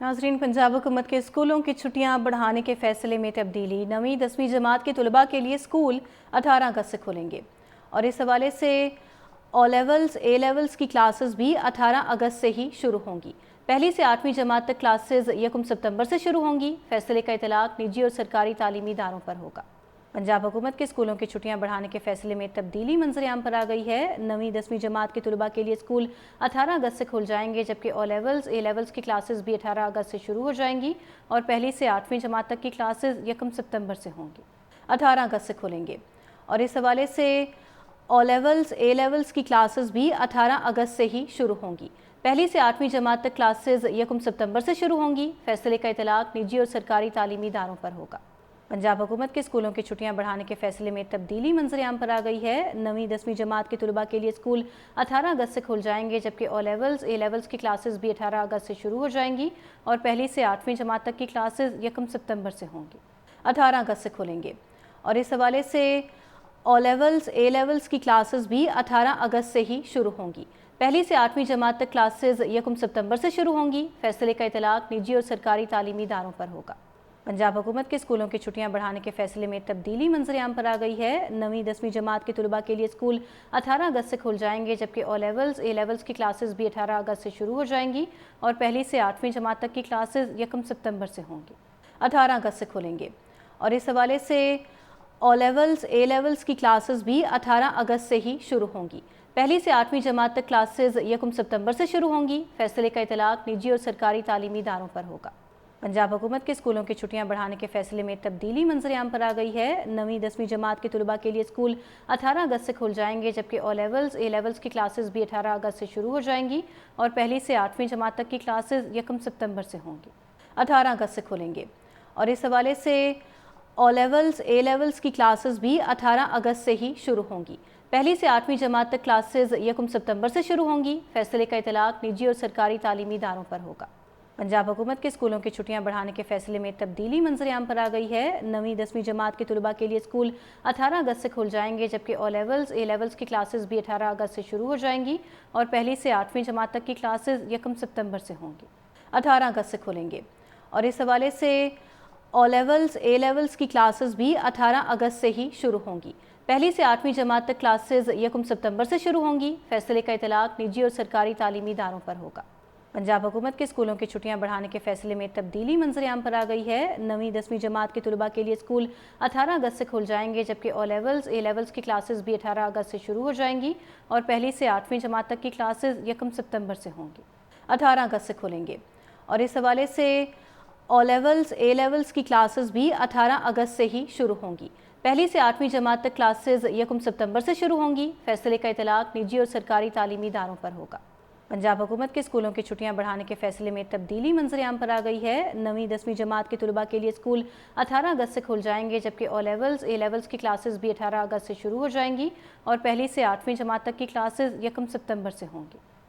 नाज़रीन, पंजाब हुकूमत के स्कूलों की छुट्टियां बढ़ाने के फैसले में तब्दीली। 9वीं 10वीं जमात के तलबा के लिए स्कूल 18 अगस्त से खुलेंगे और इस हवाले से ओ लेवल्स ए लेवल्स की क्लासेस भी 18 अगस्त से ही शुरू होंगी। पहली से 8वीं जमात तक क्लासेस 1 सितंबर से शुरू होंगी। फैसले का इतलाक निजी और सरकारी तालीमी इदारों पर होगा। पंजाब हुकूमत के स्कूलों की छुट्टियां बढ़ाने के फैसले में तब्दीली मंजर आम पर आ गई है। 9वीं 10वीं जमात के तलबा के लिए स्कूल 18 अगस्त से खुल जाएंगे, जबकि ओ लेवल्स ए लेवल्स की क्लासेस भी 18 अगस्त से शुरू हो जाएंगी और पहली से 8वीं जमात तक की क्लासेस 1 सितंबर से होंगी। 18 अगस्त से खुलेंगे और इस हवाले से ओ लेवल्स ए लेवल्स की क्लासेस भी 18 अगस्त से ही शुरू होंगी। पहली से 8वीं जमात तक क्लासेस 1 सितंबर से शुरू होंगी। फैसले का इतलाक निजी और सरकारी तालीमी इदारों पर होगा। पंजाब हुकूमत के स्कूलों की छुट्टियां बढ़ाने के फैसले में तब्दीली मंजर आम पर आ गई है। 9वीं 10वीं जमात के तलबा के लिए स्कूल 18 अगस्त से खुल जाएंगे, जबकि ओ लेवल्स ए लेवल्स की क्लासेस भी 18 अगस्त से शुरू हो जाएंगी और पहली से 8वीं जमात तक की क्लासेस 1 सितंबर से होंगी। 18 अगस्त से खुलेंगे और इस हवाले से ओ लेवल्स ए लेवल्स की क्लासेस भी 18 अगस्त से ही शुरू होंगी। पहली से 8वीं जमात तक क्लासेस 1 सितंबर से शुरू होंगी। फैसले का इतलाक निजी और सरकारी तालीमी इदारों पर होगा। पंजाब हुकूमत के स्कूलों की छुट्टियां बढ़ाने के फैसले में तब्दीली मंजर आम पर आ गई है। 9वीं 10वीं जमात के तलबा के लिए स्कूल 18 अगस्त से खुल जाएंगे, जबकि ओ लेवल्स ए लेवल्स की क्लासेस भी 18 अगस्त से शुरू हो जाएंगी और पहली से 8वीं जमात तक की क्लासेस 1 सितंबर से होंगी। 18 अगस्त से खुलेंगे और इस हवाले से ओ लेवल्स ए लेवल्स की क्लासेस भी 18 अगस्त से ही शुरू होंगी। पहली से 8वीं जमात तक क्लासेस 1 सितंबर से शुरू होंगी। फैसले का इतलाक निजी और सरकारी तालीमी इदारों पर होगा। पंजाब हुकूमत के स्कूलों की छुट्टियां बढ़ाने के फैसले में तब्दीली मंजर आम पर आ गई है। 9वीं 10वीं जमात के तलबा के लिए स्कूल 18 अगस्त से खुल जाएंगे, जबकि ओ लेवल्स ए लेवल्स की क्लासेस भी 18 अगस्त से शुरू हो जाएंगी और पहली से 8वीं जमात तक की क्लासेस 1 सितंबर से होंगी। 18 अगस्त से खुलेंगे और इस हवाले से ओ लेवल्स ए लेवल्स की क्लासेस भी 18 अगस्त से ही शुरू होंगी। पहली से 8वीं जमात तक क्लासेस 1 सितंबर से शुरू होंगी। फैसले का इतलाक निजी और सरकारी तालीमी इदारों पर होगा। पंजाब हुकूमत के स्कूलों की छुट्टियां बढ़ाने के फैसले में तब्दीली मंजर आम पर आ गई है। 9वीं 10वीं जमात के तलबा के लिए स्कूल 18 अगस्त से खुल जाएंगे, जबकि ओ लेवल्स ए लेवल्स की क्लासेस भी 18 अगस्त से शुरू हो जाएंगी और पहली से 8वीं जमात तक की क्लासेस 1 सितंबर से होंगी। 18 अगस्त से खुलेंगे और इस हवाले से ओ लेवल्स ए लेवल्स की क्लासेस भी 18 अगस्त से ही शुरू होंगी। पहली से 8वीं जमात तक क्लासेस 1 सितंबर से शुरू होंगी। फैसले का इतलाक निजी और सरकारी तालीमी इदारों पर होगा। पंजाब हुकूमत के स्कूलों की छुट्टियां बढ़ाने के फैसले में तब्दीली मंजर आम पर आ गई है। 9वीं 10वीं जमात के तलबा के लिए स्कूल 18 अगस्त से खुल जाएंगे, जबकि ओ लेवल्स ए लेवल्स की क्लासेस भी 18 अगस्त से शुरू हो जाएंगी और पहली से 8वीं जमात तक की क्लासेस 1 सितंबर से होंगी। 18 अगस्त से खुलेंगे और इस हवाले से ओ लेवल्स ए लेवल्स की क्लासेस भी 18 अगस्त से ही शुरू होंगी। पहली से 8वीं जमात तक क्लासेस 1 सितंबर से शुरू होंगी। फैसले का इतलाक निजी और सरकारी तालीमी इदारों पर होगा। पंजाब हुकूमत के स्कूलों की छुट्टियां बढ़ाने के फैसले में तब्दीली मंजर आम पर आ गई है। 9वीं 10वीं जमात के तलबा के लिए स्कूल 18 अगस्त से खुल जाएंगे, जबकि ओ लेवल्स ए लेवल्स की क्लासेस भी 18 अगस्त से शुरू हो जाएंगी और पहली से 8वीं जमात तक की क्लासेस 1 सितंबर से होंगी।